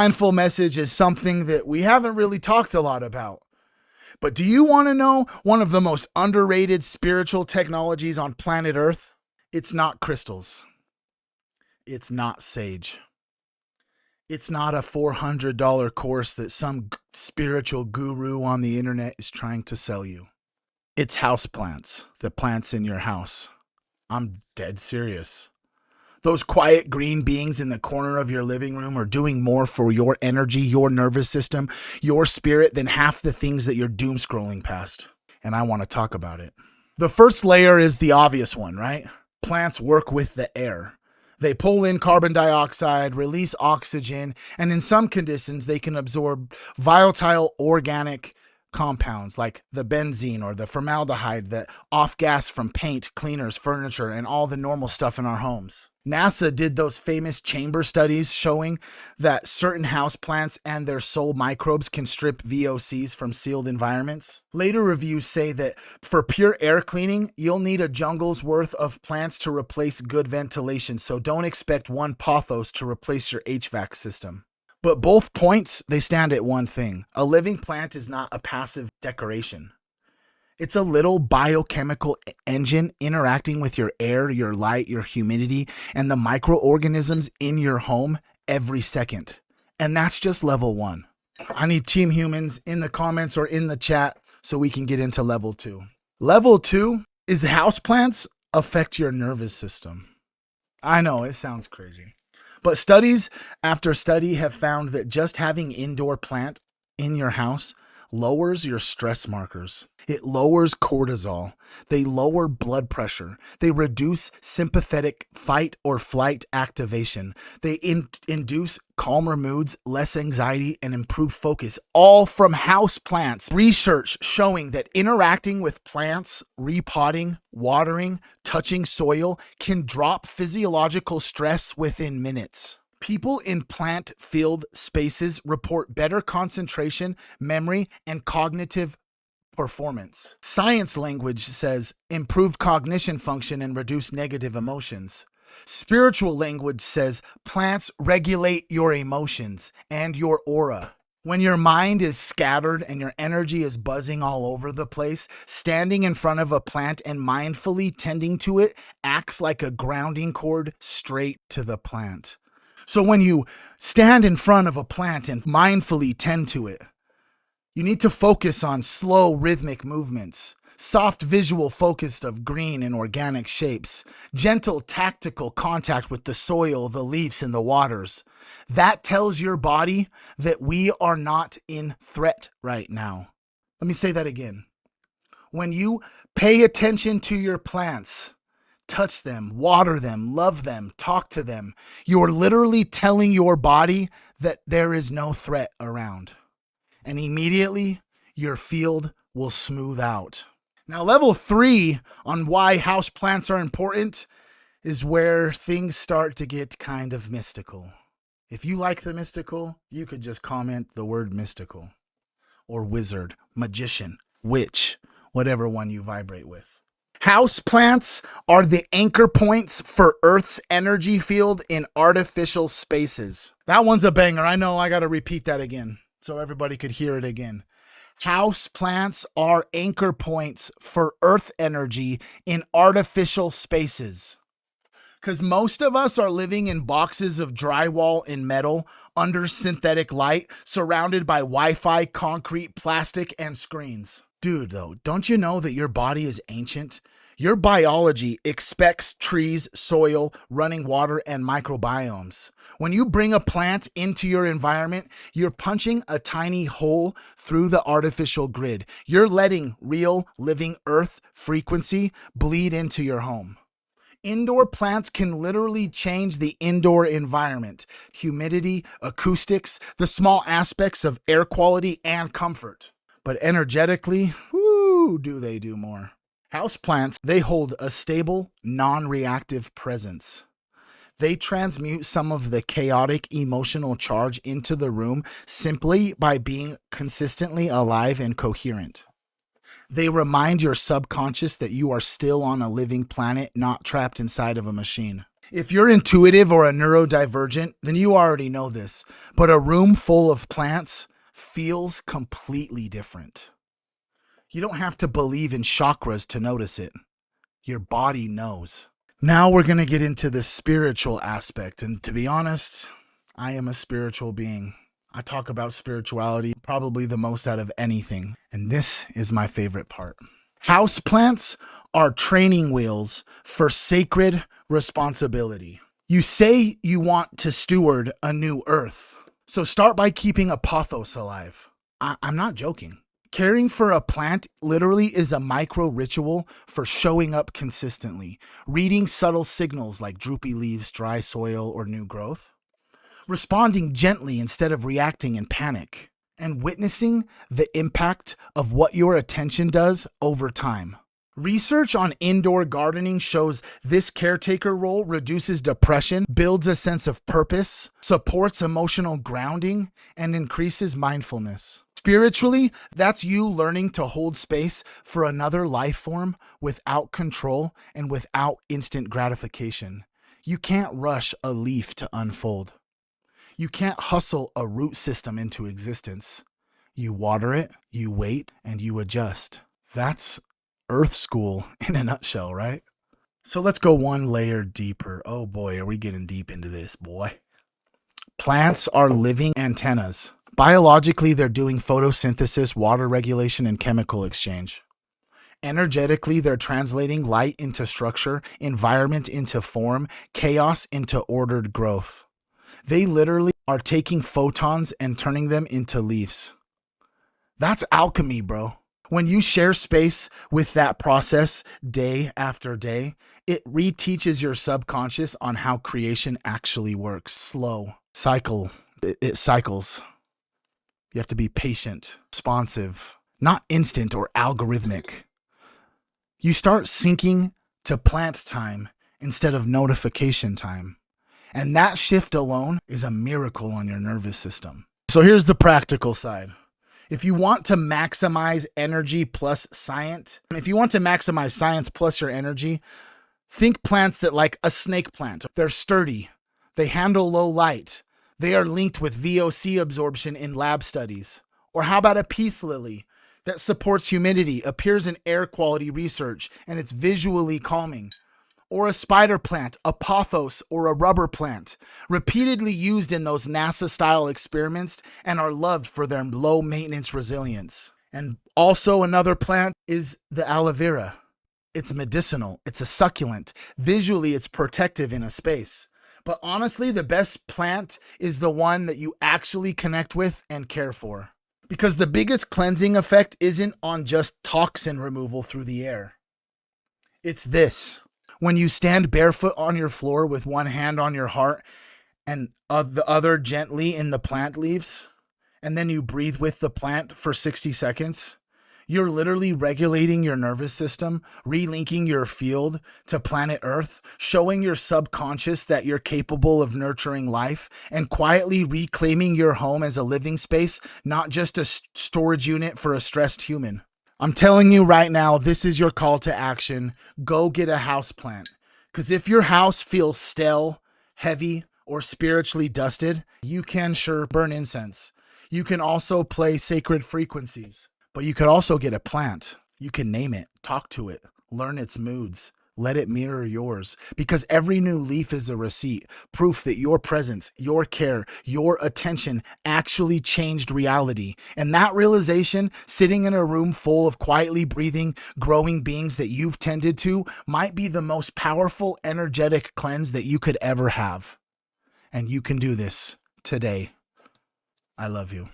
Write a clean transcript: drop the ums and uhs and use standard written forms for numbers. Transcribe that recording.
Mindful message is something that we haven't really talked a lot about. But do you want to know one of the most underrated spiritual technologies on planet Earth? It's not crystals. It's not sage. It's not a $400 course that some spiritual guru on the internet is trying to sell you. It's houseplants, the plants in your house. I'm dead serious. Those quiet green beings in the corner of your living room are doing more for your energy, your nervous system, your spirit than half the things that you're doom scrolling past. And I want to talk about it. The first layer is the obvious one, right? Plants work with the air. They pull in carbon dioxide, release oxygen, and in some conditions, they can absorb volatile organic compounds like the benzene or the formaldehyde that off gas from paint, cleaners, furniture, and all the normal stuff in our homes. NASA did those famous chamber studies showing that certain houseplants and their soul microbes can strip VOCs from sealed environments. Later reviews say that for pure air cleaning, you'll need a jungle's worth of plants to replace good ventilation, so don't expect one pothos to replace your HVAC system. But both points, they stand at one thing. A living plant is not a passive decoration. It's a little biochemical engine interacting with your air, your light, your humidity, and the microorganisms in your home every second. And that's just level 1. I need Team Humans in the comments or in the chat so we can get into level 2. Level 2 is houseplants affect your nervous system. I know, it sounds crazy. But studies after study have found that just having indoor plant in your house lowers your stress markers. It lowers cortisol. They lower blood pressure. They reduce sympathetic fight or flight activation. They induce calmer moods, less anxiety, and improved focus, all from house plants. Research showing that interacting with plants, repotting, watering, touching soil can drop physiological stress within minutes. People in plant-filled spaces report better concentration, memory, and cognitive performance. Science language says improved cognition function and reduced negative emotions. Spiritual language says plants regulate your emotions and your aura. When your mind is scattered and your energy is buzzing all over the place, standing in front of a plant and mindfully tending to it acts like a grounding cord straight to the plant. So when you stand in front of a plant and mindfully tend to it, you need to focus on slow rhythmic movements, soft visual focus of green and organic shapes, gentle tactical contact with the soil, the leaves, and the waters. That tells your body that we are not in threat right now. Let me say that again. When you pay attention to your plants, touch them, water them, love them, talk to them, you're literally telling your body that there is no threat around. And immediately your field will smooth out. Now, level 3 on why houseplants are important is where things start to get kind of mystical. If you like the mystical, you could just comment the word mystical or wizard, magician, witch, whatever one you vibrate with. Houseplants are the anchor points for Earth's energy field in artificial spaces. That one's a banger. I know I got to repeat that again so everybody could hear it again. Houseplants are anchor points for Earth energy in artificial spaces. Because most of us are living in boxes of drywall and metal under synthetic light, surrounded by Wi-Fi, concrete, plastic, and screens. Dude, though, don't you know that your body is ancient? Your biology expects trees, soil, running water, and microbiomes. When you bring a plant into your environment, you're punching a tiny hole through the artificial grid. You're letting real, living earth frequency bleed into your home. Indoor plants can literally change the indoor environment, humidity, acoustics, the small aspects of air quality and comfort. But energetically, do they do more. Houseplants, they hold a stable, non-reactive presence. They transmute some of the chaotic emotional charge into the room simply by being consistently alive and coherent. They remind your subconscious that you are still on a living planet, not trapped inside of a machine. If you're intuitive or a neurodivergent, then you already know this. But a room full of plants feels completely different. You don't have to believe in chakras to notice it. Your body knows. Now we're going to get into the spiritual aspect. And to be honest, I am a spiritual being. I talk about spirituality probably the most out of anything. And this is my favorite part. Houseplants are training wheels for sacred responsibility. You say you want to steward a new earth. So start by keeping a pothos alive. I'm not joking. Caring for a plant literally is a micro ritual for showing up consistently, reading subtle signals like droopy leaves, dry soil, or new growth, responding gently instead of reacting in panic, and witnessing the impact of what your attention does over time. Research on indoor gardening shows this caretaker role reduces depression, builds a sense of purpose, supports emotional grounding, and increases mindfulness. Spiritually, that's you learning to hold space for another life form without control and without instant gratification. You can't rush a leaf to unfold. You can't hustle a root system into existence. You water it, you wait, and you adjust. That's Earth School in a nutshell, right? So let's go one layer deeper. Oh boy, are we getting deep into this, boy. Plants are living antennas. Biologically, they're doing photosynthesis, water regulation, and chemical exchange. Energetically, they're translating light into structure, environment into form, chaos into ordered growth. They literally are taking photons and turning them into leaves. That's alchemy, bro. When you share space with that process day after day, it reteaches your subconscious on how creation actually works. Slow. It cycles. You have to be patient, responsive, not instant or algorithmic. You start syncing to plant time instead of notification time. And that shift alone is a miracle on your nervous system. So here's the practical side. If you want to maximize energy plus science, plus your energy, think plants that like a snake plant. They're sturdy. They handle low light. They are linked with VOC absorption in lab studies. Or how about a peace lily that supports humidity, appears in air quality research, and it's visually calming? Or a spider plant, a pothos, or a rubber plant, repeatedly used in those NASA-style experiments and are loved for their low-maintenance resilience. And also another plant is the aloe vera. It's medicinal. It's a succulent. Visually, it's protective in a space. But honestly, the best plant is the one that you actually connect with and care for. Because the biggest cleansing effect isn't on just toxin removal through the air. It's this. When you stand barefoot on your floor with one hand on your heart and the other gently in the plant leaves, and then you breathe with the plant for 60 seconds, you're literally regulating your nervous system, relinking your field to planet Earth, showing your subconscious that you're capable of nurturing life, and quietly reclaiming your home as a living space, not just a storage unit for a stressed human. I'm telling you right now, this is your call to action. Go get a house plant. Because if your house feels stale, heavy, or spiritually dusted, you can sure burn incense. You can also play sacred frequencies. But you could also get a plant. You can name it, talk to it, learn its moods, let it mirror yours. Because every new leaf is a receipt, proof that your presence, your care, your attention actually changed reality. And that realization, sitting in a room full of quietly breathing, growing beings that you've tended to, might be the most powerful, energetic cleanse that you could ever have. And you can do this today. I love you.